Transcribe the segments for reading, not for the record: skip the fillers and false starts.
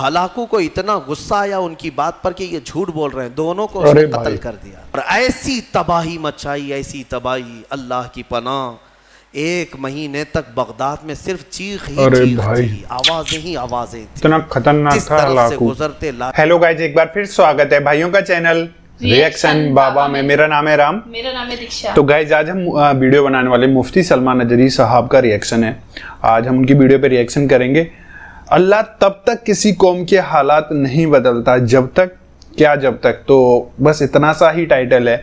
Hulagu کو اتنا غصہ آیا ان کی بات پر کہ یہ جھوٹ بول رہے ہیں، دونوں کو اس نے قتل کر دیا اور ایسی تباہی مچائی، ایسی تباہی، اللہ کی پناہ، 1 مہینے تک بغداد میں صرف چیخ ہی چیخ تھی، آوازیں ہی آوازیں تھی، اتنا خطرناک تھا ہلاکو۔ گزرتے ہیلو گائز، ایک بار پھر سواگت ہے بھائیوں کا چینل ریئیکشن بابا میں۔ میرا نام ہے رام، میرا نام ہے دکشا۔ تو گائز آج ہم ویڈیو بنانے والے مفتی سلمان نجری صاحب کا ریئیکشن ہے۔ آج ہم ان کی ویڈیو پہ ریئیکشن کریں گے۔ اللہ تب تک کسی قوم کے حالات نہیں بدلتا جب تک کیا، جب تک، تو بس اتنا سا ہی ٹائٹل ہے۔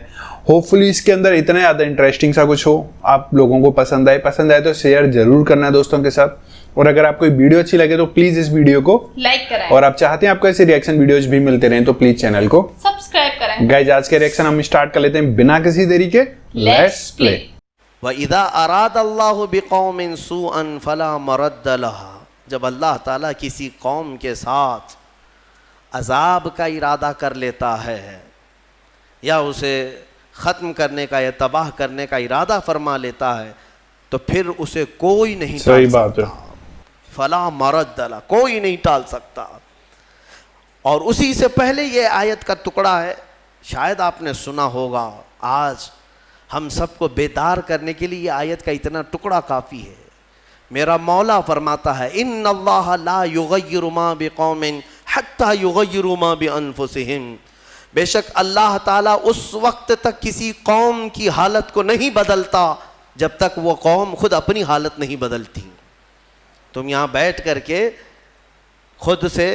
ہوپ فلی اس کے اندر اتنا زیادہ انٹرسٹنگ سا کچھ ہو، آپ لوگوں کو پسند آئے تو شیئر ضرور کرنا ہے دوستوں کے ساتھ، اور اگر آپ کو ویڈیو اچھی لگے تو پلیز اس ویڈیو کو لائک کرائیں، اور آپ چاہتے ہیں آپ کو ایسے ریئیکشن ویڈیوز بھی ملتے رہیں تو پلیز چینل کو سبسکرائب کریں۔ گائز آج کے ریئیکشن ہم اسٹارٹ کر لیتے ہیں بنا کسی دیری کے، لیٹس پلے۔ وَإِذَا أَرَادَ اللَّهُ بِقَوْمٍ سُوءًا فَلَا مَرَدَّ لَهَا، جب اللہ تعالیٰ کسی قوم کے ساتھ عذاب کا ارادہ کر لیتا ہے یا اسے ختم کرنے کا یا تباہ کرنے کا ارادہ فرما لیتا ہے تو پھر اسے کوئی نہیں ٹال سکتا، فلا مرد لہ، کوئی نہیں ٹال سکتا۔ اور اسی سے پہلے یہ آیت کا ٹکڑا ہے، شاید آپ نے سنا ہوگا، آج ہم سب کو بیدار کرنے کے لیے یہ آیت کا اتنا ٹکڑا کافی ہے۔ میرا مولا فرماتا ہے ان اللہ لا یغیر ما بقوم حتی یغیروا ما بانفسہم، بے شک اللہ تعالیٰ اس وقت تک کسی قوم کی حالت کو نہیں بدلتا جب تک وہ قوم خود اپنی حالت نہیں بدلتی۔ تم یہاں بیٹھ کر کے خود سے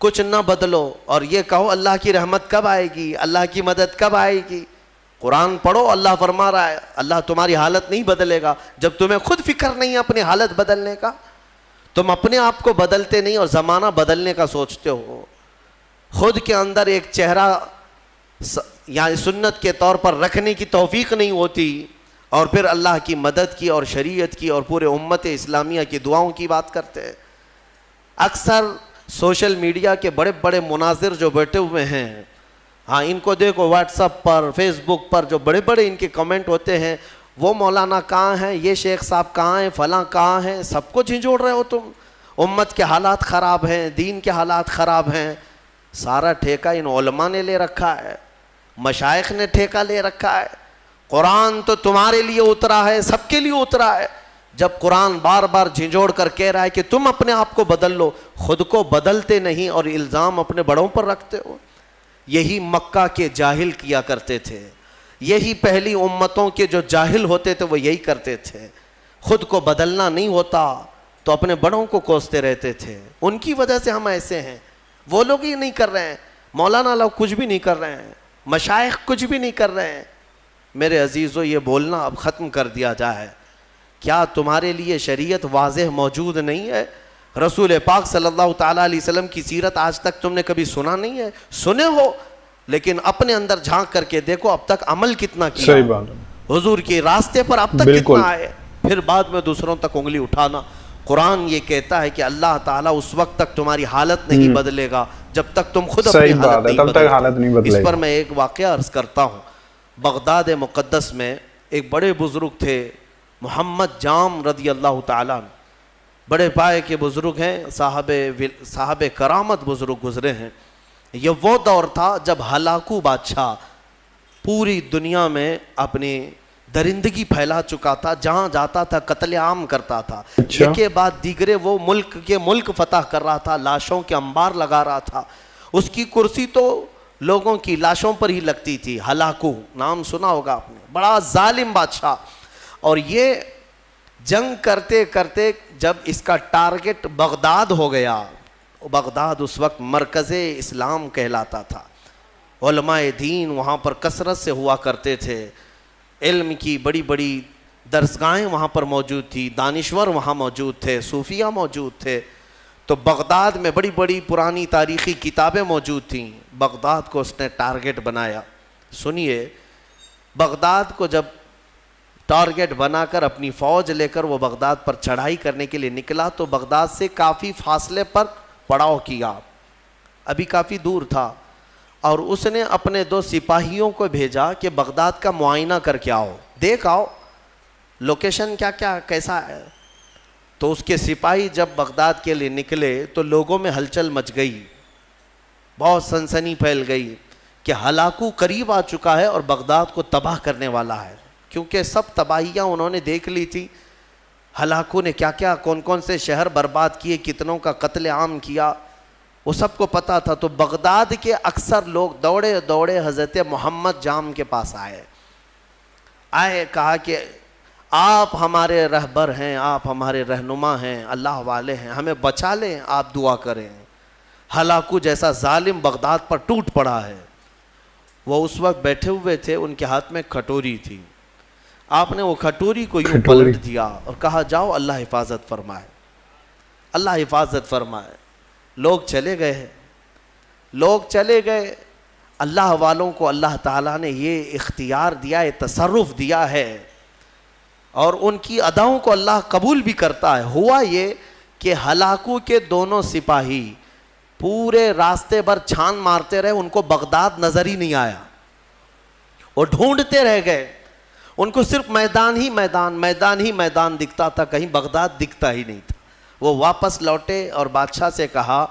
کچھ نہ بدلو اور یہ کہو اللہ کی رحمت کب آئے گی، اللہ کی مدد کب آئے گی۔ قرآن پڑھو، اللہ فرما رہا ہے اللہ تمہاری حالت نہیں بدلے گا جب تمہیں خود فکر نہیں ہے اپنی حالت بدلنے کا۔ تم اپنے آپ کو بدلتے نہیں اور زمانہ بدلنے کا سوچتے ہو، خود کے اندر ایک چہرہ یعنی سنت کے طور پر رکھنے کی توفیق نہیں ہوتی، اور پھر اللہ کی مدد کی اور شریعت کی اور پورے امت اسلامیہ کی دعاؤں کی بات کرتے ہیں۔ اکثر سوشل میڈیا کے بڑے بڑے مناظر جو بیٹھے ہوئے ہیں، ہاں ان کو دیکھو واٹس ایپ پر، فیس بک پر جو بڑے بڑے ان کے کمنٹ ہوتے ہیں، وہ مولانا کہاں ہیں، یہ شیخ صاحب کہاں ہیں، فلاں کہاں ہیں، سب کو جھنجھوڑ رہے ہو تم۔ امت کے حالات خراب ہیں، دین کے حالات خراب ہیں، سارا ٹھیکہ ان علماء نے لے رکھا ہے، مشائخ نے ٹھیکہ لے رکھا ہے۔ قرآن تو تمہارے لیے اترا ہے، سب کے لیے اترا ہے۔ جب قرآن بار بار جھنجھوڑ کر کہہ رہا ہے کہ تم اپنے آپ کو بدل لو، خود کو بدلتے نہیں اور الزام اپنے بڑوں پر رکھتے ہو۔ یہی مکہ کے جاہل کیا کرتے تھے، یہی پہلی امتوں کے جو جاہل ہوتے تھے وہ یہی کرتے تھے، خود کو بدلنا نہیں ہوتا تو اپنے بڑوں کو کوستے رہتے تھے۔ ان کی وجہ سے ہم ایسے ہیں، وہ لوگ ہی نہیں کر رہے ہیں، مولانا لوگ کچھ بھی نہیں کر رہے ہیں، مشائخ کچھ بھی نہیں کر رہے ہیں۔ میرے عزیزو، یہ بولنا اب ختم کر دیا جائے۔ کیا تمہارے لیے شریعت واضح موجود نہیں ہے؟ رسول پاک صلی اللہ تعالیٰ علیہ وسلم کی سیرت آج تک تم نے کبھی سنا نہیں ہے؟ سنے ہو لیکن اپنے اندر جھانک کر کے دیکھو اب تک عمل کتنا کیا، صحیح بات ہے، حضور کے راستے پر اب تک کتنا آئے، پھر بعد میں دوسروں تک انگلی اٹھانا۔ قرآن یہ کہتا ہے کہ اللہ تعالیٰ اس وقت تک تمہاری حالت نہیں بدلے گا جب تک تم خود اپنی حالت نہیں بدلے۔ اس پر میں ایک واقعہ عرض کرتا ہوں۔ بغداد مقدس میں ایک بڑے بزرگ تھے، محمد جام رضی اللہ تعالیٰ، بڑے پائے کے بزرگ ہیں، صاحب کرامت بزرگ گزرے ہیں۔ یہ وہ دور تھا جب ہلاکو بادشاہ پوری دنیا میں اپنی درندگی پھیلا چکا تھا، جہاں جاتا تھا قتل عام کرتا تھا، ایک کے بعد دیگرے وہ ملک فتح کر رہا تھا، لاشوں کے انبار لگا رہا تھا۔ اس کی کرسی تو لوگوں کی لاشوں پر ہی لگتی تھی۔ ہلاکو نام سنا ہوگا آپ نے، بڑا ظالم بادشاہ۔ اور یہ جنگ کرتے کرتے جب اس کا ٹارگٹ بغداد ہو گیا، بغداد اس وقت مرکز اسلام کہلاتا تھا، علماء دین وہاں پر کثرت سے ہوا کرتے تھے، علم کی بڑی بڑی درسگاہیں وہاں پر موجود تھی، دانشور وہاں موجود تھے، صوفیہ موجود تھے۔ تو بغداد میں بڑی بڑی پرانی تاریخی کتابیں موجود تھیں، بغداد کو اس نے ٹارگٹ بنایا۔ سنیے، بغداد کو جب ٹارگٹ بنا کر اپنی فوج لے کر وہ بغداد پر چڑھائی کرنے کے لیے نکلا تو بغداد سے کافی فاصلے پر پڑاؤ کیا، ابھی کافی دور تھا، اور اس نے اپنے 2 سپاہیوں کو بھیجا کہ بغداد کا معائنہ کر کے آؤ، دیکھ آؤ لوکیشن کیا کیسا ہے۔ تو اس کے سپاہی جب بغداد کے لیے نکلے تو لوگوں میں ہلچل مچ گئی، بہت سنسنی پھیل گئی کہ ہلاکو قریب آ چکا ہے اور بغداد کو تباہ کرنے والا ہے، کیونکہ سب تباہیاں انہوں نے دیکھ لی تھی، ہلاکو نے کیا کیا کون کون سے شہر برباد کیے، کتنوں کا قتل عام کیا، وہ سب کو پتا تھا۔ تو بغداد کے اکثر لوگ دوڑے دوڑے حضرت محمد جام کے پاس آئے، کہا کہ آپ ہمارے رہبر ہیں، آپ ہمارے رہنما ہیں، اللہ والے ہیں، ہمیں بچا لیں، آپ دعا کریں، ہلاکو جیسا ظالم بغداد پر ٹوٹ پڑا ہے۔ وہ اس وقت بیٹھے ہوئے تھے، ان کے ہاتھ میں کھٹوری تھی، آپ نے وہ کھٹوری کو یوں پلٹ دیا اور کہا جاؤ اللہ حفاظت فرمائے، اللہ حفاظت فرمائے۔ لوگ چلے گئے، اللہ والوں کو اللہ تعالیٰ نے یہ اختیار دیا ہے، تصرف دیا ہے، اور ان کی اداؤں کو اللہ قبول بھی کرتا ہے۔ ہوا یہ کہ ہلاکو کے دونوں سپاہی پورے راستے بھر چھان مارتے رہے، ان کو بغداد نظر ہی نہیں آیا، وہ ڈھونڈتے رہ گئے، ان کو صرف میدان ہی میدان دکھتا تھا، کہیں بغداد دکھتا ہی نہیں تھا۔ وہ واپس لوٹے اور بادشاہ سے کہا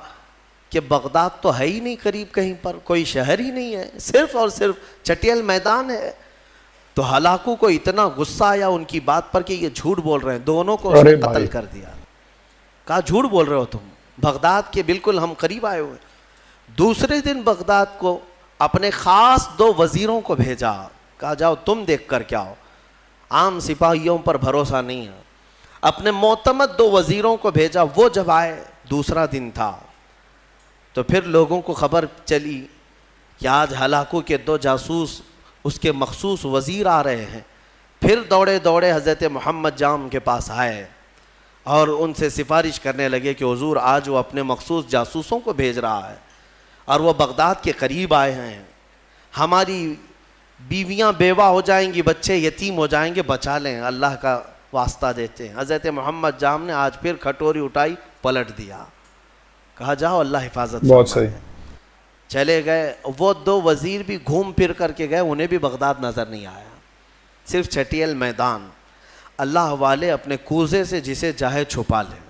کہ بغداد تو ہے ہی نہیں قریب، کہیں پر کوئی شہر ہی نہیں ہے، صرف اور صرف چٹیل میدان ہے۔ تو ہلاکو کو اتنا غصہ آیا ان کی بات پر کہ یہ جھوٹ بول رہے ہیں، دونوں کو اس نے قتل کر دیا، کہا جھوٹ بول رہے ہو تم، بغداد کے بالکل ہم قریب آئے ہوئے۔ دوسرے دن بغداد کو اپنے خاص 2 وزیروں کو بھیجا، کہا جاؤ تم دیکھ کر کیا ہو، عام سپاہیوں پر بھروسہ نہیں ہے۔ اپنے معتمد 2 وزیروں کو بھیجا، وہ جب آئے، دوسرا دن تھا، تو پھر لوگوں کو خبر چلی کہ آج ہلاکو کے 2 جاسوس اس کے مخصوص وزیر آ رہے ہیں۔ پھر دوڑے دوڑے حضرت محمد جام کے پاس آئے اور ان سے سفارش کرنے لگے کہ حضور آج وہ اپنے مخصوص جاسوسوں کو بھیج رہا ہے اور وہ بغداد کے قریب آئے ہیں، ہماری بیویاں بیوہ ہو جائیں گی، بچے یتیم ہو جائیں گے، بچا لیں، اللہ کا واسطہ دیتے ہیں۔ حضرت محمد جام نے آج پھر کھٹوری اٹھائی، پلٹ دیا، کہا جاؤ اللہ حفاظت بہت صحیح۔ چلے گئے، وہ 2 وزیر بھی گھوم پھر کر کے گئے، انہیں بھی بغداد نظر نہیں آیا، صرف چٹیل میدان۔ اللہ والے اپنے کوزے سے جسے چاہے چھپا لیں۔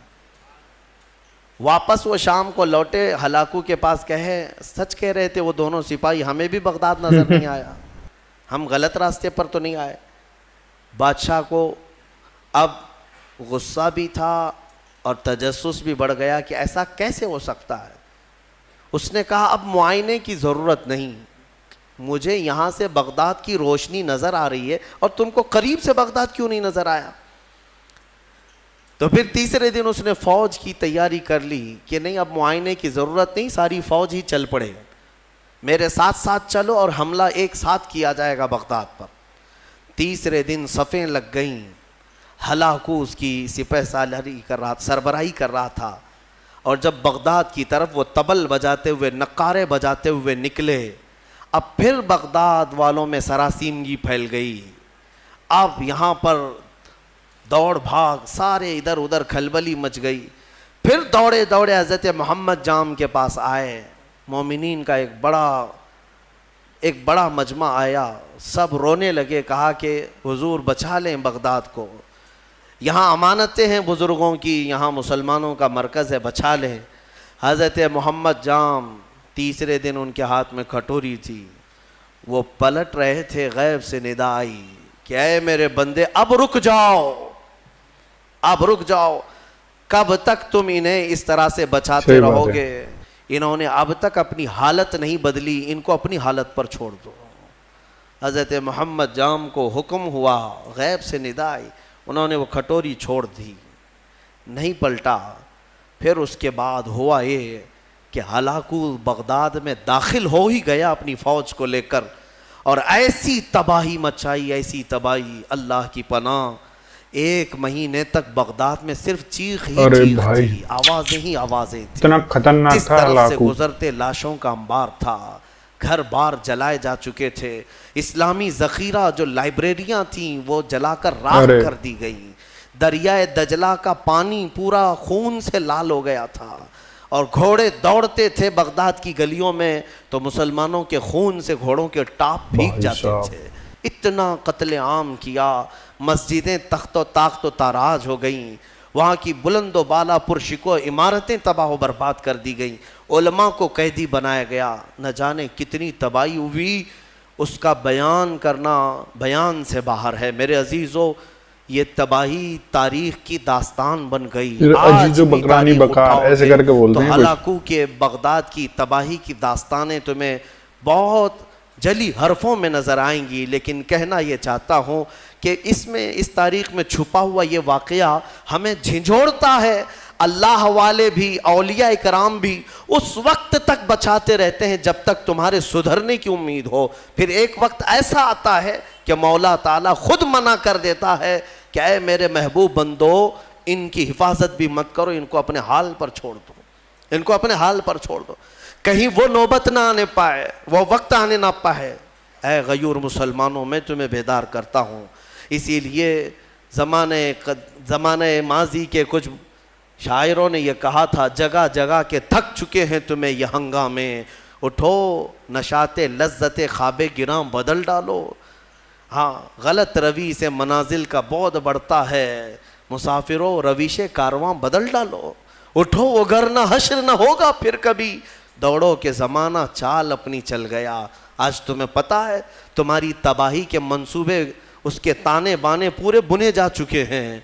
واپس وہ شام کو لوٹے، ہلاکو کے پاس کہے سچ کہہ رہے تھے وہ دونوں سپاہی، ہمیں بھی بغداد نظر نہیں آیا، ہم غلط راستے پر تو نہیں آئے۔ بادشاہ کو اب غصہ بھی تھا اور تجسس بھی بڑھ گیا کہ ایسا کیسے ہو سکتا ہے۔ اس نے کہا اب معائنے کی ضرورت نہیں، مجھے یہاں سے بغداد کی روشنی نظر آ رہی ہے اور تم کو قریب سے بغداد کیوں نہیں نظر آیا؟ تو پھر تیسرے دن اس نے فوج کی تیاری کر لی کہ نہیں اب معائنے کی ضرورت نہیں، ساری فوج ہی چل پڑے، میرے ساتھ ساتھ چلو اور حملہ ایک ساتھ کیا جائے گا بغداد پر۔ تیسرے دن صفیں لگ گئیں، ہلاکو اس کی سپہ سالاری سربراہی کر رہا تھا، اور جب بغداد کی طرف وہ طبل بجاتے ہوئے، نقارے بجاتے ہوئے نکلے، اب پھر بغداد والوں میں سراسیمگی پھیل گئی، اب یہاں پر دوڑ بھاگ، سارے ادھر ادھر کھلبلی مچ گئی۔ پھر دوڑے دوڑے حضرت محمد جام کے پاس آئے، مومنین کا ایک بڑا مجمع آیا، سب رونے لگے، کہا کہ حضور بچا لیں بغداد کو، یہاں امانتیں ہیں بزرگوں کی، یہاں مسلمانوں کا مرکز ہے، بچا لیں۔ حضرت محمد جام تیسرے دن ان کے ہاتھ میں کھٹوری تھی، وہ پلٹ رہے تھے، غیب سے ندا آئی کہ اے میرے بندے اب رک جاؤ، اب رک جاؤ، کب تک تم انہیں اس طرح سے بچاتے رہو گے؟ انہوں نے اب تک اپنی حالت نہیں بدلی، ان کو اپنی حالت پر چھوڑ دو۔ حضرت محمد جام کو حکم ہوا، غیب سے ندا آئی، انہوں نے وہ کھٹوری چھوڑ دی، نہیں پلٹا۔ پھر اس کے بعد ہوا یہ کہ ہلاکو بغداد میں داخل ہو ہی گیا اپنی فوج کو لے کر، اور ایسی تباہی مچائی، ایسی تباہی، اللہ کی پناہ، 1 مہینے تک بغداد میں صرف چیخ ہی چیخ تھی، آوازیں ہی آوازیں تھیں، اتنا خطرناک جس تھا طرف سے ہلاکو۔ گزرتے لاشوں کا انبار تھا، گھر بار جلائے جا چکے تھے، اسلامی ذخیرہ جو لائبریریاں تھیں وہ جلا کر راکھ کر دی گئی، دریائے دجلہ کا پانی پورا خون سے لال ہو گیا تھا، اور گھوڑے دوڑتے تھے بغداد کی گلیوں میں تو مسلمانوں کے خون سے گھوڑوں کے ٹاپ بھیگ جاتے تھے، اتنا قتل عام کیا، مسجدیں تخت و تاخت و تاراج ہو گئیں، وہاں کی بلند و بالا پرشکو عمارتیں تباہ و برباد کر دی گئیں، علماء کو قیدی بنایا گیا، نہ جانے کتنی تباہی ہوئی، اس کا بیان کرنا بیان سے باہر ہے۔ میرے عزیزو، یہ تباہی تاریخ کی داستان بن گئی۔ عزیز و بکرانی بکار ایسے کر کے بولتے ہیں، ہلاکو کے بغداد کی تباہی کی داستانیں تمہیں بہت جلی حرفوں میں نظر آئیں گی، لیکن کہنا یہ چاہتا ہوں کہ اس تاریخ میں چھپا ہوا یہ واقعہ ہمیں جھنجھوڑتا ہے۔ اللہ والے بھی، اولیاء کرام بھی اس وقت تک بچاتے رہتے ہیں جب تک تمہارے سدھرنے کی امید ہو، پھر ایک وقت ایسا آتا ہے کہ مولا تعالیٰ خود منع کر دیتا ہے کہ اے میرے محبوب بندو، ان کی حفاظت بھی مت کرو، ان کو اپنے حال پر چھوڑ دو، ان کو اپنے حال پر چھوڑ دو، کہیں وہ نوبت نہ آنے پائے، وہ وقت آنے نہ پائے۔ اے غیور مسلمانوں، میں تمہیں بیدار کرتا ہوں۔ اسی لیے زمانے ماضی کے کچھ شاعروں نے یہ کہا تھا، جگہ جگہ کے تھک چکے ہیں تمہیں یہ ہنگامے، اٹھو نشاط لذت خواب گراں بدل ڈالو۔ ہاں، غلط روی سے منازل کا بعد بڑھتا ہے، مسافروں رویش کارواں بدل ڈالو، اٹھو وگرنہ حشر نہ ہوگا پھر کبھی، دوڑو کہ زمانہ چال اپنی چل گیا۔ آج تمہیں پتہ ہے تمہاری تباہی کے منصوبے، اس کے تانے بانے پورے بنے جا چکے ہیں،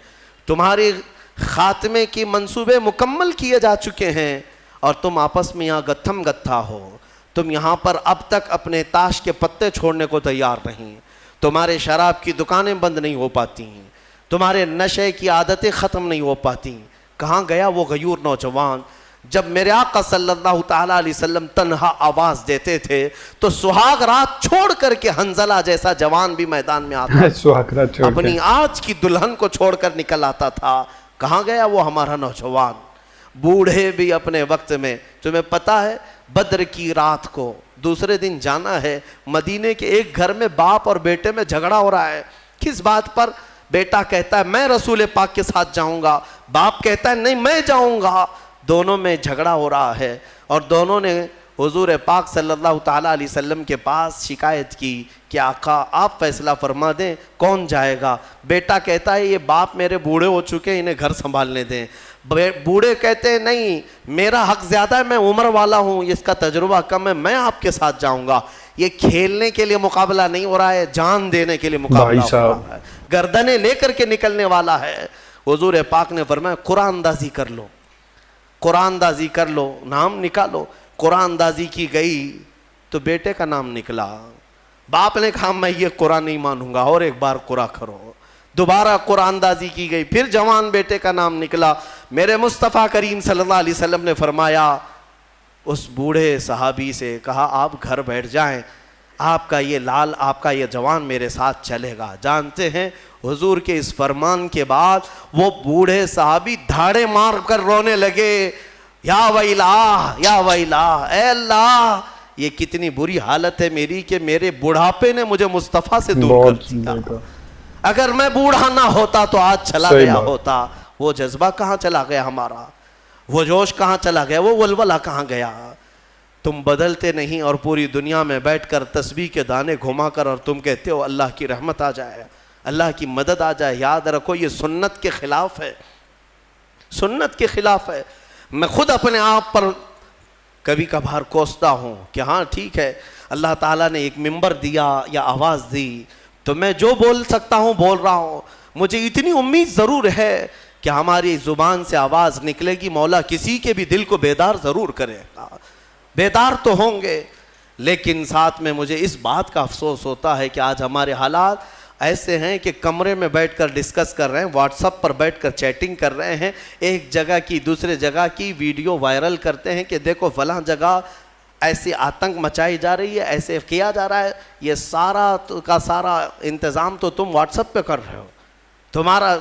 تمہارے خاتمے کی منصوبے مکمل کیے جا چکے ہیں، اور تم آپس میں یہاں گتھم گتھا ہو۔ تم یہاں پر اب تک اپنے تاش کے پتے چھوڑنے کو تیار نہیں، تمہارے شراب کی دکانیں بند نہیں ہو پاتی، تمہارے نشے کی عادتیں ختم نہیں ہو پاتی۔ کہاں گیا وہ غیور نوجوان؟ جب میرے آقا صلی اللہ تعالیٰ علیہ وسلم تنہا آواز دیتے تھے تو سہاگ رات چھوڑ کر کے حنظلہ جیسا جوان بھی میدان میں آتا تھا، اپنی آج کی دلہن کو چھوڑ کر نکل آتا تھا۔ کہاں گیا وہ ہمارا نوجوان؟ بوڑھے بھی اپنے وقت میں، تمہیں پتہ ہے بدر کی رات کو دوسرے دن جانا ہے، مدینے کے ایک گھر میں باپ اور بیٹے میں جھگڑا ہو رہا ہے۔ کس بات پر؟ بیٹا کہتا ہے میں رسول پاک کے ساتھ جاؤں گا، باپ کہتا ہے نہیں میں جاؤں گا۔ دونوں میں جھگڑا ہو رہا ہے، اور دونوں نے حضور پاک صلی اللہ تعالیٰ علیہ وسلم کے پاس شکایت کی کہ آقا آپ فیصلہ فرما دیں کون جائے گا۔ بیٹا کہتا ہے یہ باپ میرے بوڑھے ہو چکے ہیں، انہیں گھر سنبھالنے دیں۔ بوڑھے کہتے ہیں نہیں میرا حق زیادہ ہے، میں عمر والا ہوں، اس کا تجربہ کم ہے، میں آپ کے ساتھ جاؤں گا۔ یہ کھیلنے کے لیے مقابلہ نہیں ہو رہا ہے، جان دینے کے لیے مقابلہ ہو رہا ہے، گردنیں لے کر کے نکلنے والا ہے۔ حضور پاک نے فرمایا قرآن اندازی کر لو، قرآن اندازی کر لو، نام نکالو۔ قرآن اندازی کی گئی تو بیٹے کا نام نکلا۔ باپ نے کہا میں یہ قرآن نہیں مانوں گا، اور ایک بار قرآن کرو۔ دوبارہ قرآن اندازی کی گئی، پھر جوان بیٹے کا نام نکلا۔ میرے مصطفیٰ کریم صلی اللہ علیہ وسلم نے فرمایا اس بوڑھے صحابی سے، کہا آپ گھر بیٹھ جائیں، آپ کا یہ لال، آپ کا یہ جوان میرے ساتھ چلے گا۔ جانتے ہیں حضور کے اس فرمان کے بعد وہ بوڑھے صحابی دھاڑے مار کر رونے لگے، یا ویلا یا ویلا، اے اللہ یہ کتنی بری حالت ہے میری کہ میرے بڑھاپے نے مجھے مصطفیٰ سے دور کر دیا۔ اگر میں بوڑھا نہ ہوتا تو آج چلا گیا ہوتا۔ وہ جذبہ کہاں چلا گیا ہمارا؟ وہ جوش کہاں چلا گیا؟ وہ ولولہ کہاں گیا؟ تم بدلتے نہیں، اور پوری دنیا میں بیٹھ کر تسبیح کے دانے گھما کر اور تم کہتے ہو اللہ کی رحمت آ جائے، اللہ کی مدد آ جائے۔ یاد رکھو یہ سنت کے خلاف ہے، سنت کے خلاف ہے۔ میں خود اپنے آپ پر کبھی کبھار کوستا ہوں کہ ہاں ٹھیک ہے اللہ تعالیٰ نے ایک منبر دیا یا آواز دی تو میں جو بول سکتا ہوں بول رہا ہوں۔ مجھے اتنی امید ضرور ہے کہ ہماری زبان سے آواز نکلے گی، مولا کسی کے بھی دل کو بیدار ضرور کرے گا، بیدار تو ہوں گے۔ لیکن ساتھ میں مجھے اس بات کا افسوس ہوتا ہے کہ آج ہمارے حالات ایسے ہیں کہ کمرے میں بیٹھ کر ڈسکس کر رہے ہیں، واٹس ایپ پر بیٹھ کر چیٹنگ کر رہے ہیں، ایک جگہ کی دوسرے جگہ کی ویڈیو وائرل کرتے ہیں کہ دیکھو فلاں جگہ ایسی آتنک مچائی جا رہی ہے، ایسے کیا جا رہا ہے۔ یہ سارا کا سارا انتظام تو تم واٹس ایپ پہ کر رہے ہو،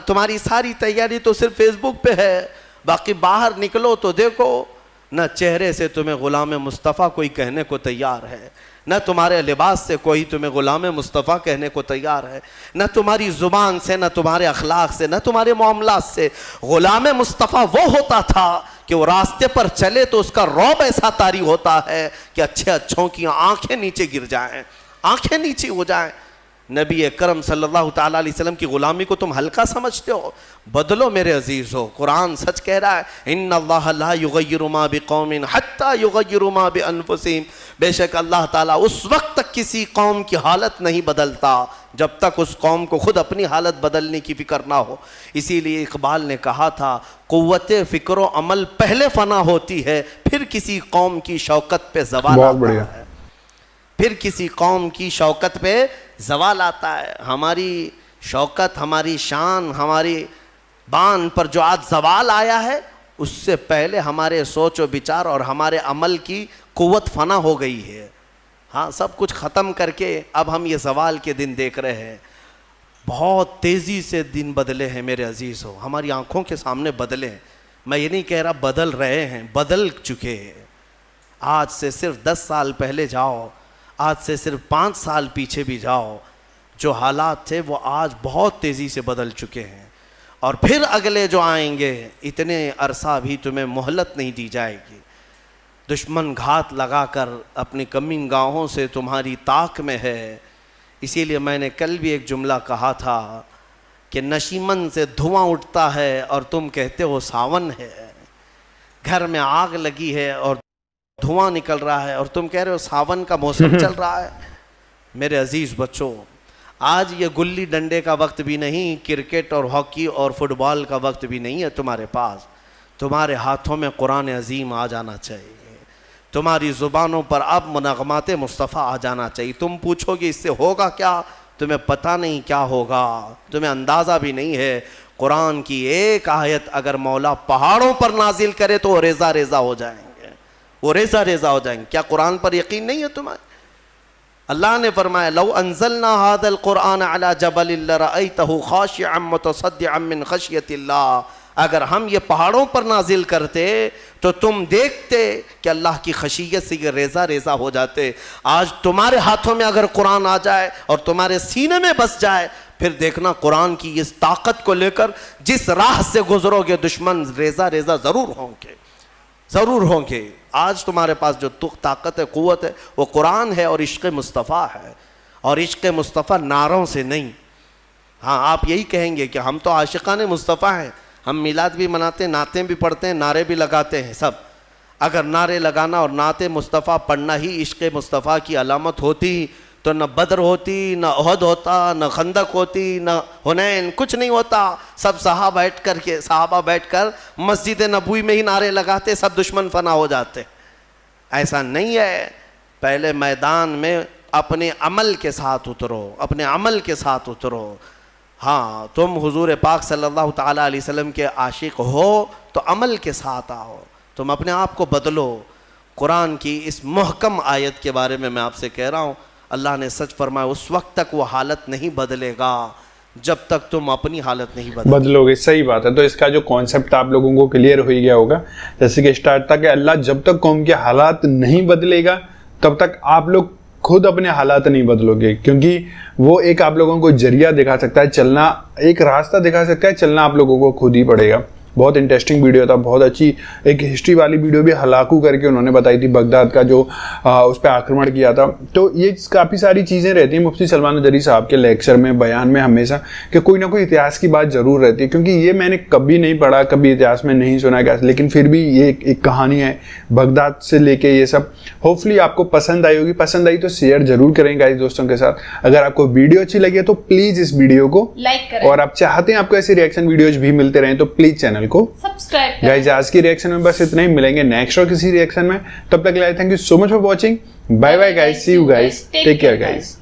تمہاری ساری تیاری تو صرف فیس بک پہ ہے، باقی باہر نکلو تو دیکھو نہ چہرے سے تمہیں غلام مصطفیٰ کوئی کہنے کو تیار ہے، نہ تمہارے لباس سے کوئی تمہیں غلام مصطفیٰ کہنے کو تیار ہے، نہ تمہاری زبان سے، نہ تمہارے اخلاق سے، نہ تمہارے معاملات سے۔ غلام مصطفیٰ وہ ہوتا تھا کہ وہ راستے پر چلے تو اس کا رعب ایسا طاری ہوتا ہے کہ اچھے اچھوں کی آنکھیں نیچے گر جائیں، آنکھیں نیچے ہو جائیں۔ نبی اکرم صلی اللہ تعالیٰ علیہ وسلم کی غلامی کو تم ہلکا سمجھتے ہو؟ بدلو میرے عزیز ہو، قرآن سچ کہہ رہا ہے ان اللہ لا یغیر ما بقوم حتی یغیروا ما بانفسہم، بے شک اللہ تعالیٰ اس وقت تک کسی قوم کی حالت نہیں بدلتا جب تک اس قوم کو خود اپنی حالت بدلنے کی فکر نہ ہو۔ اسی لیے اقبال نے کہا تھا قوت فکر و عمل پہلے فنا ہوتی ہے، پھر کسی قوم کی شوکت پہ زوال آتا ہے، پھر کسی قوم کی شوکت پہ زوال آتا ہے۔ ہماری شوکت، ہماری شان، ہماری بان پر جو آج زوال آیا ہے، اس سے پہلے ہمارے سوچ و بچار اور ہمارے عمل کی قوت فنا ہو گئی ہے۔ ہاں، سب کچھ ختم کر کے اب ہم یہ زوال کے دن دیکھ رہے ہیں۔ بہت تیزی سے دن بدلے ہیں میرے عزیز ہو، ہماری آنکھوں کے سامنے بدلے ہیں۔ میں یہ نہیں کہہ رہا بدل رہے ہیں، بدل چکے ہیں۔ آج سے صرف 10 سال پہلے جاؤ، آج سے صرف 5 سال پیچھے بھی جاؤ، جو حالات تھے وہ آج بہت تیزی سے بدل چکے ہیں، اور پھر اگلے جو آئیں گے اتنے عرصہ بھی تمہیں مہلت نہیں دی جائے گی۔ دشمن گھات لگا کر اپنی کمین گاہوں سے تمہاری طاق میں ہے۔ اسی لیے میں نے کل بھی ایک جملہ کہا تھا کہ نشیمن سے دھواں اٹھتا ہے اور تم کہتے ہو ساون ہے، گھر میں آگ لگی ہے اور دھواں نکل رہا ہے اور تم کہہ رہے ہو ساون کا موسم چل رہا ہے۔ میرے عزیز بچوں، آج یہ گلی ڈنڈے کا وقت بھی نہیں، کرکٹ اور ہاکی اور فٹ بال کا وقت بھی نہیں ہے تمہارے پاس۔ تمہارے ہاتھوں میں قرآن عظیم آ جانا چاہیے، تمہاری زبانوں پر اب منغمات مصطفیٰ آ جانا چاہیے۔ تم پوچھو گے اس سے ہوگا کیا؟ تمہیں پتہ نہیں کیا ہوگا، تمہیں اندازہ بھی نہیں ہے۔ قرآن کی ایک آیت اگر مولا پہاڑوں پر نازل کرے تو وہ ریزہ ریزہ ہو جائیں گے، وہ ریزہ ریزہ ہو جائیں گے۔ کیا قرآن پر یقین نہیں ہے تمہیں؟ اللہ نے فرمایا لو انزلنا هذا القرآن على جبل لرأيته خاشعا متصدعا من خشیۃ اللہ، اگر ہم یہ پہاڑوں پر نازل کرتے تو تم دیکھتے کہ اللہ کی خشیت سے یہ ریزہ ریزہ ہو جاتے۔ آج تمہارے ہاتھوں میں اگر قرآن آ جائے اور تمہارے سینے میں بس جائے، پھر دیکھنا قرآن کی اس طاقت کو لے کر جس راہ سے گزرو گے دشمن ریزہ ریزہ ضرور ہوں گے، ضرور ہوں گے۔ آج تمہارے پاس جو طاقت ہے، قوت ہے، وہ قرآن ہے اور عشق مصطفیٰ ہے، اور عشق مصطفیٰ نعروں سے نہیں۔ ہاں، آپ یہی کہیں گے کہ ہم تو عاشقان مصطفیٰ ہیں، ہم میلاد بھی مناتے ہیں، نعتیں بھی پڑھتے ہیں، نعرے بھی لگاتے ہیں سب۔ اگر نعرے لگانا اور نعت مصطفیٰ پڑھنا ہی عشق مصطفیٰ کی علامت ہوتی تو نہ بدر ہوتی، نہ احد ہوتا، نہ خندق ہوتی، نہ حنین، کچھ نہیں ہوتا۔ سب صحابہ بیٹھ کر مسجد نبوی میں ہی نعرے لگاتے، سب دشمن فنا ہو جاتے۔ ایسا نہیں ہے۔ پہلے میدان میں اپنے عمل کے ساتھ اترو، اپنے عمل کے ساتھ اترو۔ ہاں، تم حضور پاک صلی اللہ تعالیٰ علیہ وسلم کے عاشق ہو تو عمل کے ساتھ آؤ، تم اپنے آپ کو بدلو۔ قرآن کی اس محکم آیت کے بارے میں آپ سے کہہ رہا ہوں، اللہ نے سچ فرمایا اس وقت تک وہ حالت نہیں بدلے گا جب تک تم اپنی حالت نہیں بدلو گے۔ صحیح بات ہے۔ تو اس کا جو کانسیپٹ آپ لوگوں کو کلیئر ہو گیا ہوگا، جیسے کہ اسٹارٹ تھا کہ اللہ جب تک قوم کے حالات نہیں بدلے گا تب تک آپ لوگ خود اپنے حالات نہیں بدلو گے، کیونکہ وہ ایک آپ لوگوں کو ذریعہ دکھا سکتا ہے چلنا، ایک راستہ دکھا سکتا ہے، چلنا آپ لوگوں کو خود ہی پڑے گا۔ بہت انٹرسٹنگ ویڈیو تھا، بہت اچھی ایک ہسٹری والی ویڈیو بھی ہلاکو کر کے انہوں نے بتائی تھی، بغداد کا جو اس پہ آکرمن کیا تھا۔ تو یہ کافی ساری چیزیں رہتی ہیں مفتی سلمان نجری صاحب کے لیکچر میں، بیان میں، ہمیشہ کہ کوئی نہ کوئی اتہاس کی بات ضرور رہتی ہے، کیونکہ یہ میں نے کبھی نہیں پڑھا، کبھی اتہاس میں نہیں سنا گیا، لیکن پھر بھی یہ ایک کہانی ہے بغداد سے لے کے یہ سب۔ ہوپفلی آپ کو پسند آئی ہوگی، پسند آئی تو شیئر ضرور کریں گائز دوستوں کے ساتھ۔ اگر آپ کو ویڈیو اچھی لگی ہے تو پلیز اس ویڈیو کو لائک کریں، اور آپ چاہتے ہیں آپ کو ایسی ریئیکشن ویڈیوز بھی ملتے رہیں تو پلیز چینل کو سبسکرائب کریں۔ گائز آج کی ریئیکشن میں بس اتنا ہی، ملیں گے نیکسٹ اور کسی ریئیکشن میں، تب تک کے لیے thank you so much for watching, bye bye guys, see you guys, take care guys.